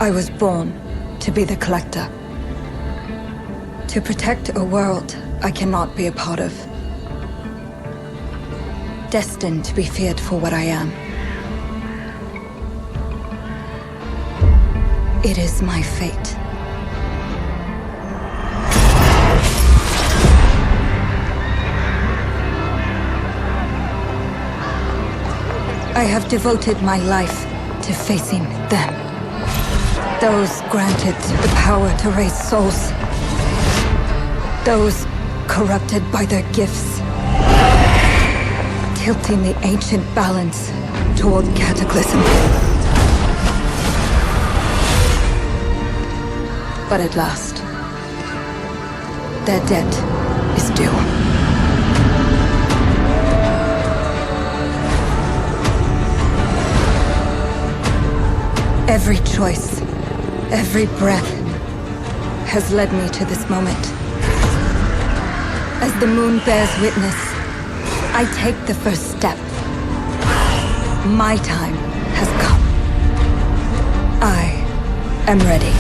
I was born to be the collector. To protect a world I cannot be a part of. Destined to be feared for what I am. It is my fate. I have devoted my life to facing them. Those granted the power to raise souls. Those corrupted by their gifts. Tilting the ancient balance toward cataclysm. But at last, their debt is due. Every choice, every breath, has led me to this moment. As the moon bears witness, I take the first step. My time has come. I am ready.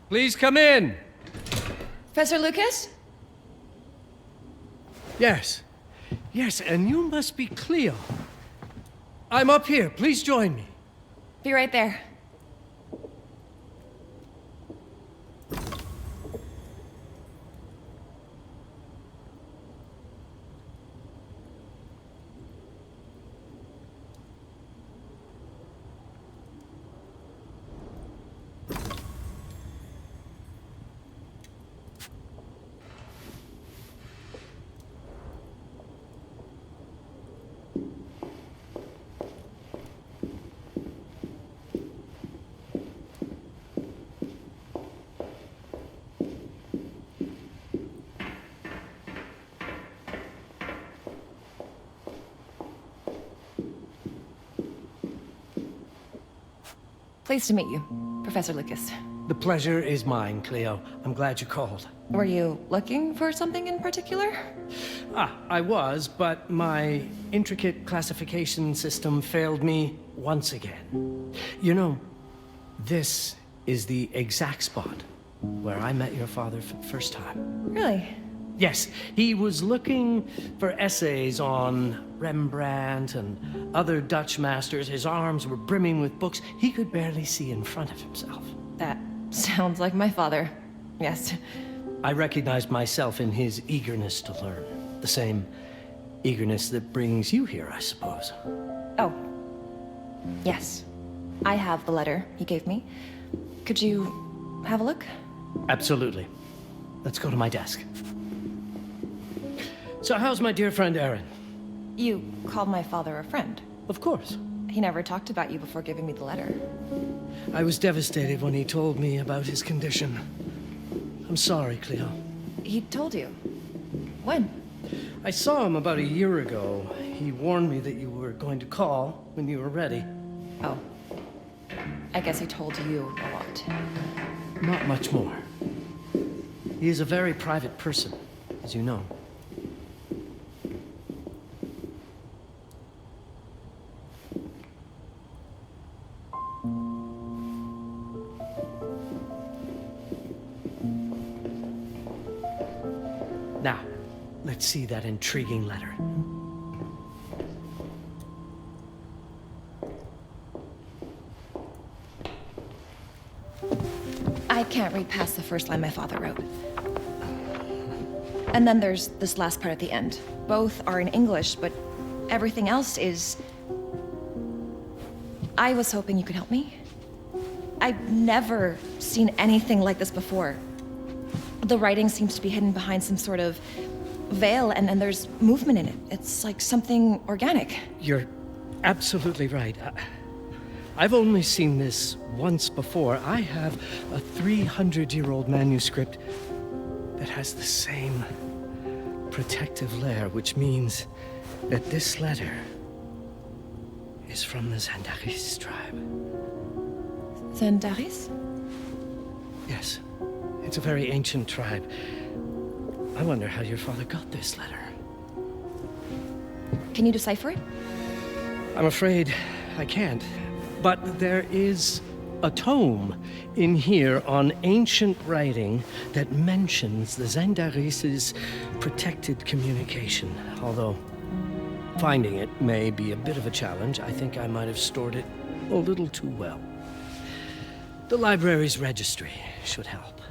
Please come in. Professor Lucas? Yes. Yes, and you must be Cleo. I'm up here. Please join me. Be right there. Pleased to meet you, Professor Lucas. The pleasure is mine, Cleo. I'm glad you called. Were you looking for something in particular? I was, but my intricate classification system failed me once again. You know, this is the exact spot where I met your father for the first time. Really? Yes, he was looking for essays on Rembrandt and other Dutch masters. His arms were brimming with books. He could barely see in front of himself. That sounds like my father. Yes. I recognized myself in his eagerness to learn. The same eagerness that brings you here, I suppose. Oh. Yes. I have the letter he gave me. Could you have a look? Absolutely. Let's go to my desk. So how's my dear friend Aaron? You called my father a friend. Of course. He never talked about you before giving me the letter. I was devastated when he told me about his condition. I'm sorry, Cleo. He told you? When? I saw him about a year ago. He warned me that you were going to call when you were ready. Oh. I guess he told you a lot. Not much more. He is a very private person, as you know. Now, let's see that intriguing letter. I can't read past the first line my father wrote. And then there's this last part at the end. Both are in English, but everything else is... I was hoping you could help me. I've never seen anything like this before. The writing seems to be hidden behind some sort of veil, and there's movement in it. It's like something organic. You're absolutely right. I've only seen this once before. I have a 300-year-old manuscript that has the same protective layer, which means that this letter is from the Zandaris tribe. Zandaris? Yes. It's a very ancient tribe. I wonder how your father got this letter. Can you decipher it? I'm afraid I can't. But there is a tome in here on ancient writing that mentions the Zandaris' protected communication. Although finding it may be a bit of a challenge, I think I might have stored it a little too well. The library's registry should help.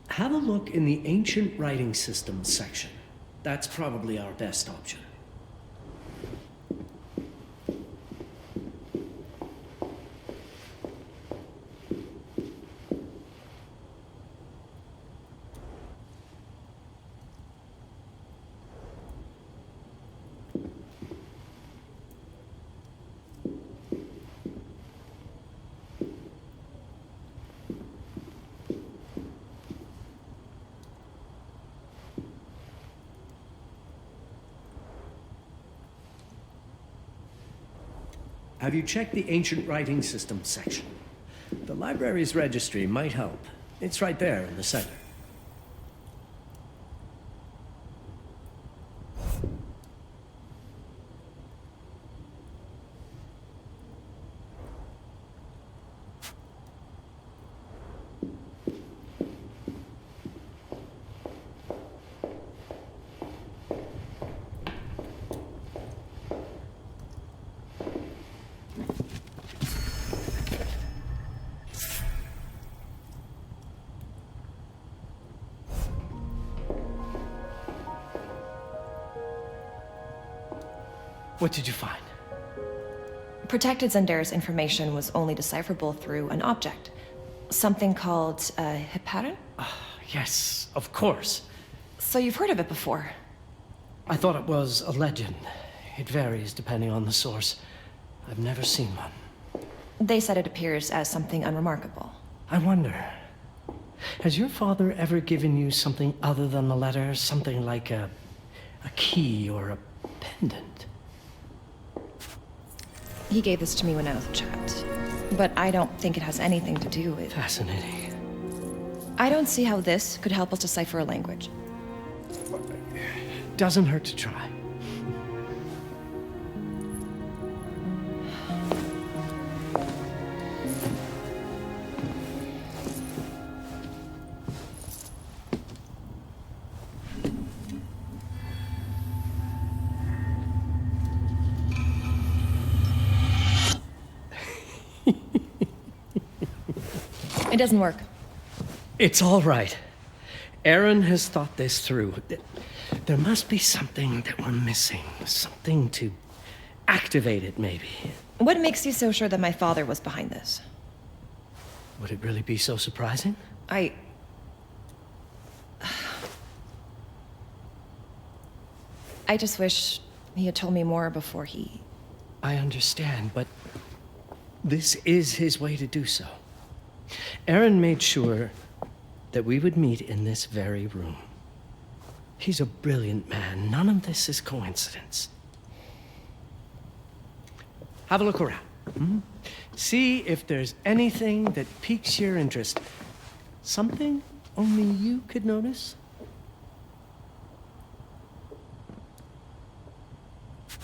Have a look in the Ancient Writing Systems section. That's probably our best option. Have you checked the ancient writing system section? The library's registry might help. It's right there in the center. What did you find? Protected Zendare's information was only decipherable through an object. Something called a heparin? Yes, of course. So you've heard of it before? I thought it was a legend. It varies depending on the source. I've never seen one. They said it appears as something unremarkable. I wonder, has your father ever given you something other than the letter? Something like a key or a pendant? He gave this to me when I was a child. But I don't think it has anything to do with... Fascinating. I don't see how this could help us decipher a language. Doesn't hurt to try. It doesn't work. It's all right. Aaron has thought this through. There must be something that we're missing. Something to activate it, maybe. What makes you so sure that my father was behind this? Would it really be so surprising? I just wish he had told me more before he... I understand, but this is his way to do so. Aaron made sure that we would meet in this very room. He's a brilliant man. None of this is coincidence. Have a look around. See if there's anything that piques your interest. Something only you could notice.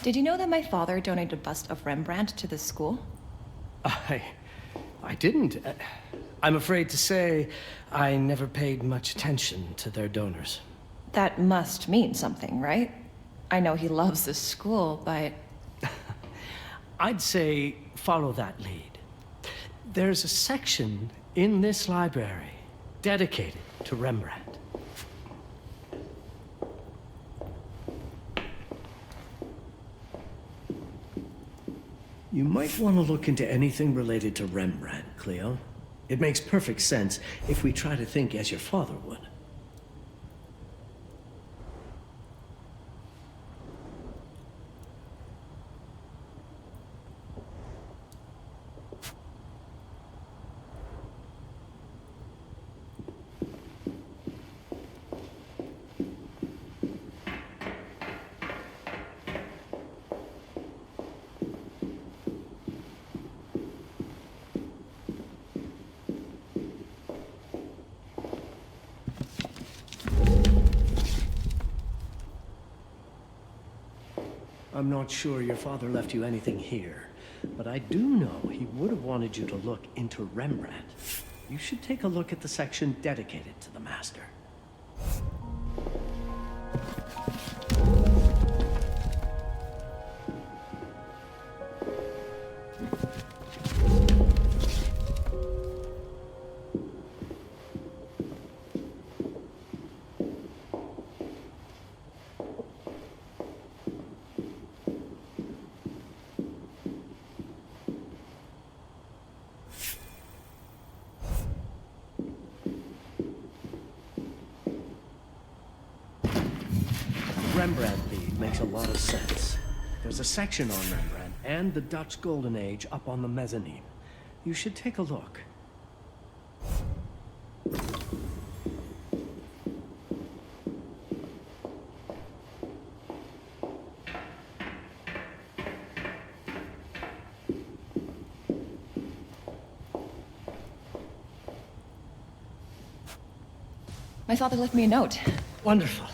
Did you know that my father donated a bust of Rembrandt to this school? I didn't. I'm afraid to say I never paid much attention to their donors. That must mean something, right? I know he loves this school, but... I'd say follow that lead. There's a section in this library dedicated to Rembrandt. You might want to look into anything related to Rembrandt, Cleo. It makes perfect sense if we try to think as your father would. I'm not sure your father left you anything here, but I do know he would have wanted you to look into Rembrandt. You should take a look at the section dedicated to the master. Rembrandt lead makes a lot of sense. There's a section on Rembrandt and the Dutch Golden Age up on the mezzanine. You should take a look. My father left me a note. Wonderful.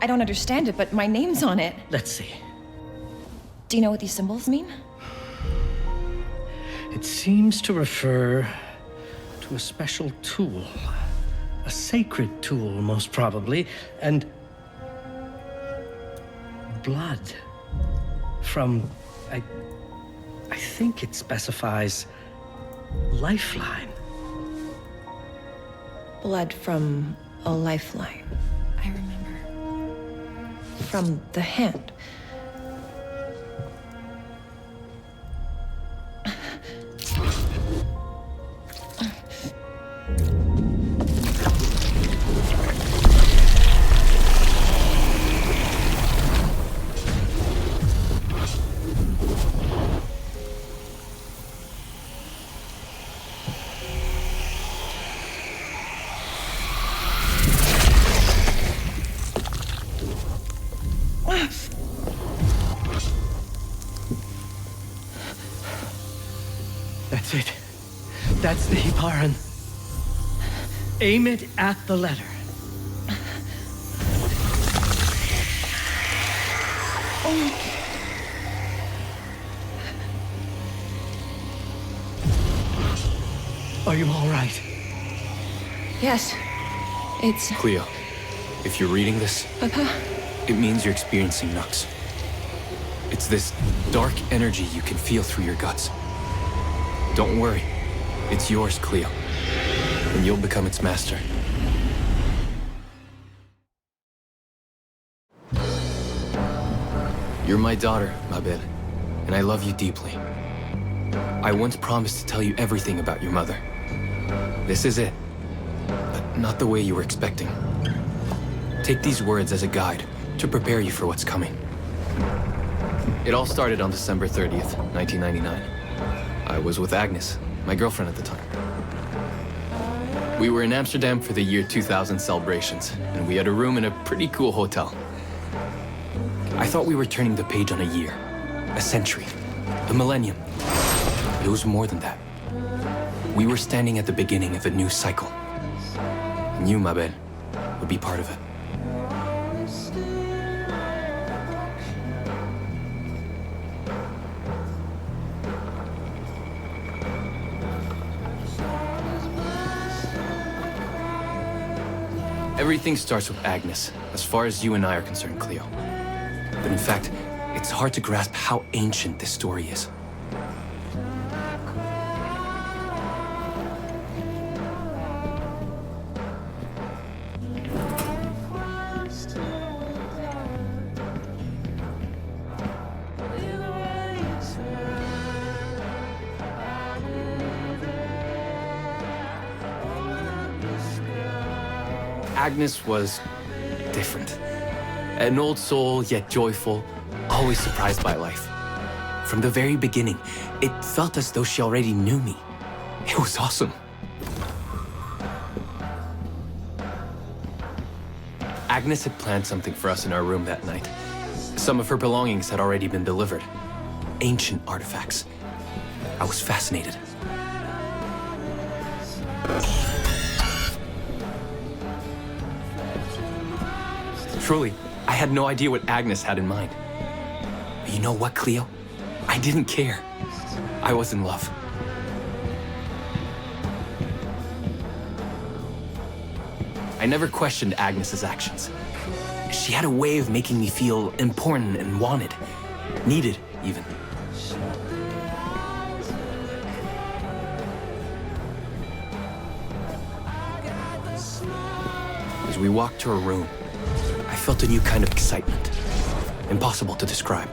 I don't understand it, but my name's on it. Let's see. Do you know what these symbols mean? It seems to refer to a special tool. A sacred tool, most probably, and blood from, I think it specifies lifeline. Blood from a lifeline. I remember. From the hand. That's it. That's the Hiparan. Aim it at the letter. Are you all right? Yes. It's... Cleo, if you're reading this, Papa? it means you're experiencing Nux. It's this dark energy you can feel through your guts. Don't worry. It's yours, Cleo. And you'll become its master. You're my daughter, Mabel, and I love you deeply. I once promised to tell you everything about your mother. This is it, but not the way you were expecting. Take these words as a guide to prepare you for what's coming. It all started on December 30th, 1999. I was with Agnes, my girlfriend at the time. We were in Amsterdam for the year 2000 celebrations, and we had a room in a pretty cool hotel. I thought we were turning the page on a year, a century, a millennium. But it was more than that. We were standing at the beginning of a new cycle. And you, Mabel, would be part of it. Everything starts with Agnes, as far as you and I are concerned, Cleo. But in fact, it's hard to grasp how ancient this story is. Agnes was different. An old soul, yet joyful, always surprised by life. From the very beginning, it felt as though she already knew me. It was awesome. Agnes had planned something for us in our room that night. Some of her belongings had already been delivered. Ancient artifacts. I was fascinated. Truly, I had no idea what Agnes had in mind. But you know what, Cleo? I didn't care. I was in love. I never questioned Agnes's actions. She had a way of making me feel important and wanted. Needed, even. As we walked to her room, I felt a new kind of excitement. Impossible to describe.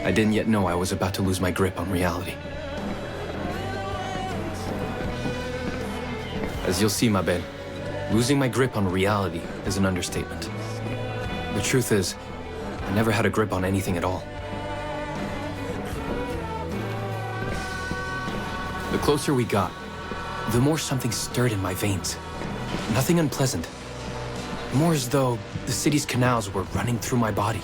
I didn't yet know I was about to lose my grip on reality. As you'll see, Mabel, losing my grip on reality is an understatement. The truth is, I never had a grip on anything at all. The closer we got, the more something stirred in my veins. Nothing unpleasant. More as though the city's canals were running through my body.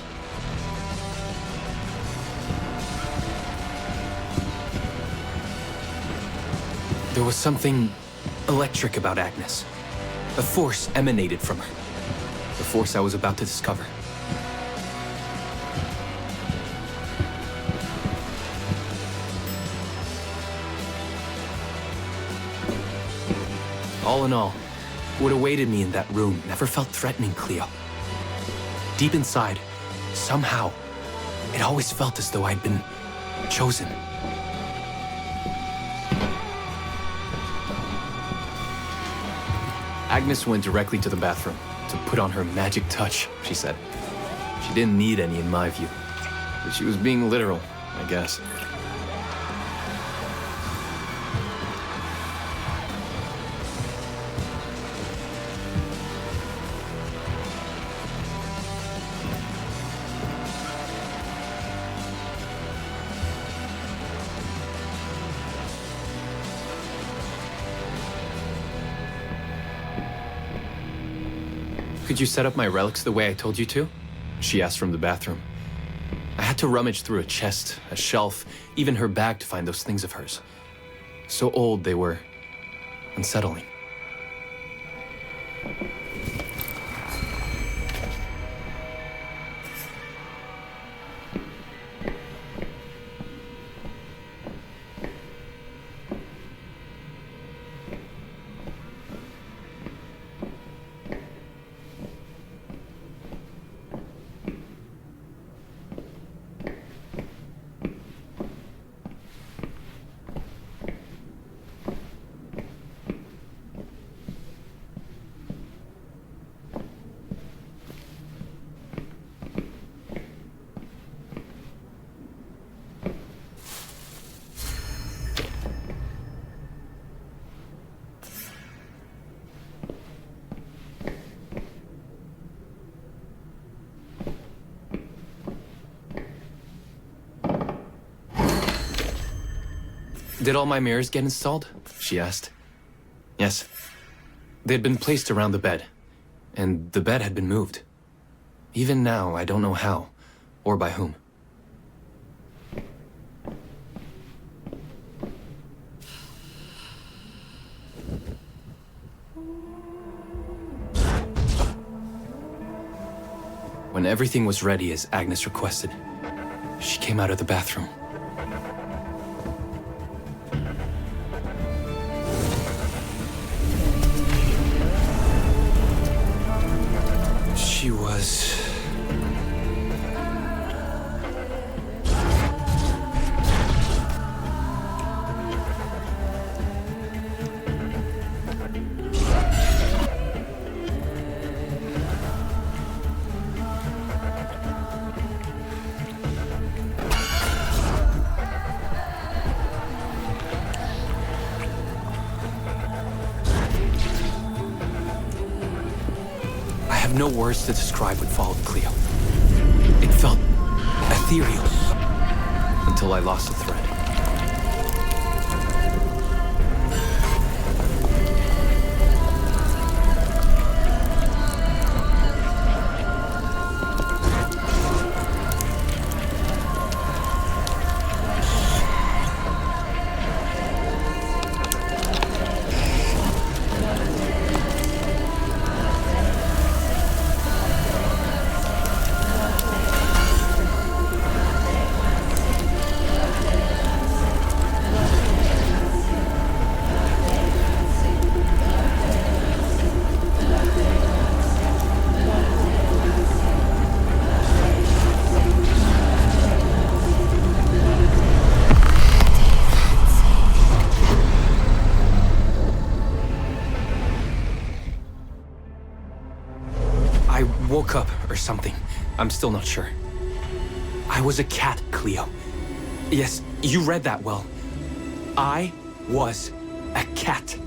There was something electric about Agnes. A force emanated from her. The force I was about to discover. All in all, what awaited me in that room never felt threatening, Cleo. Deep inside, somehow, it always felt as though I'd been chosen. Agnes went directly to the bathroom to put on her magic touch, she said. She didn't need any in my view, but she was being literal, I guess. Could you set up my relics the way I told you to? She asked from the bathroom. I had to rummage through a chest, a shelf, even her bag to find those things of hers. So old they were unsettling. Did all my mirrors get installed? She asked. Yes. They had been placed around the bed, and the bed had been moved. Even now, I don't know how, or by whom. When everything was ready as Agnes requested, she came out of the bathroom. She was... no words to describe what followed, Cleo. It felt ethereal until I lost the thread. Woke up or something. I'm still not sure. I was a cat, Cleo. Yes, you read that well. I was a cat.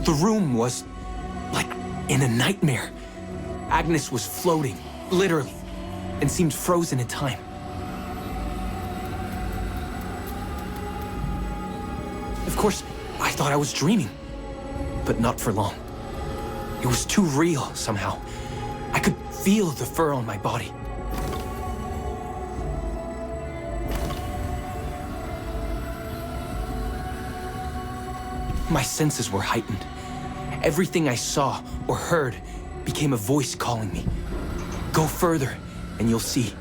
The room was like in a nightmare. Agnes was floating, literally, and seemed frozen in time. Of course, I thought I was dreaming, but not for long. It was too real somehow. I could feel the fur on my body. My senses were heightened, everything I saw or heard became a voice calling me. Go further, and you'll see.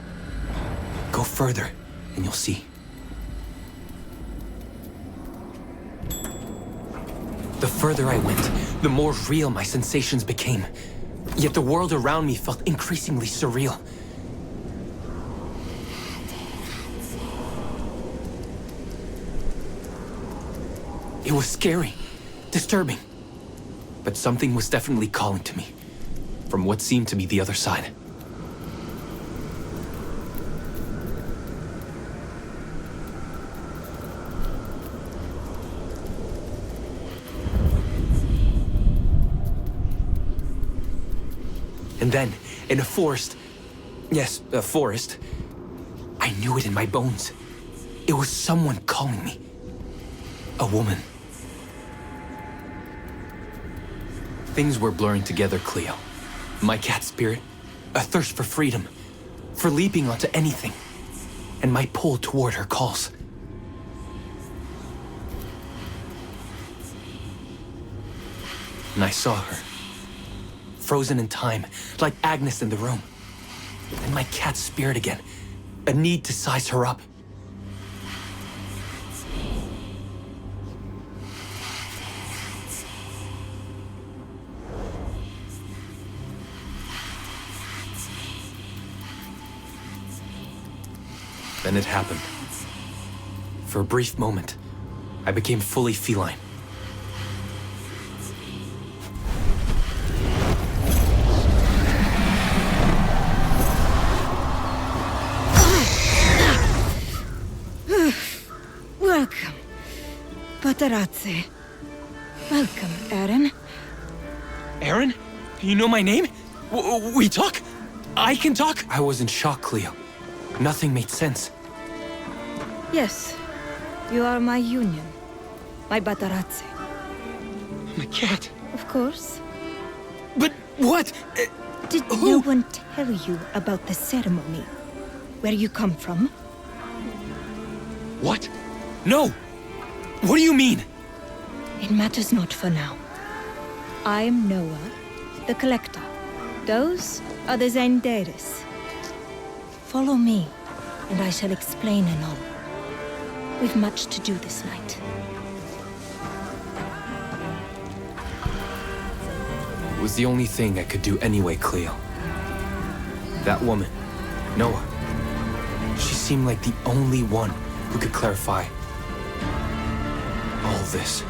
Go further, and you'll see. The further I went, the more real my sensations became. Yet the world around me felt increasingly surreal. It was scary, disturbing. But something was definitely calling to me, from what seemed to be the other side. And then, in a forest, yes, a forest, I knew it in my bones. It was someone calling me. A woman. Things were blurring together, Cleo. My cat spirit, a thirst for freedom, for leaping onto anything, and my pull toward her calls. And I saw her, frozen in time, like Agnes in the room. And my cat spirit again, a need to size her up. Then it happened. For a brief moment, I became fully feline. Welcome, Patarazzi. Welcome, Aaron. Aaron? You know my name? We talk? I can talk? I was in shock, Cleo. Nothing made sense. Yes, you are my union, my Patarazzi. My cat. Of course. But what? Did no one tell you about the ceremony? Where you come from? What? No! What do you mean? It matters not for now. I am Noah, the Collector. Those are the Zendaris. Follow me, and I shall explain anon. We've much to do this night. It was the only thing I could do anyway, Cleo. That woman, Noah, she seemed like the only one who could clarify all this.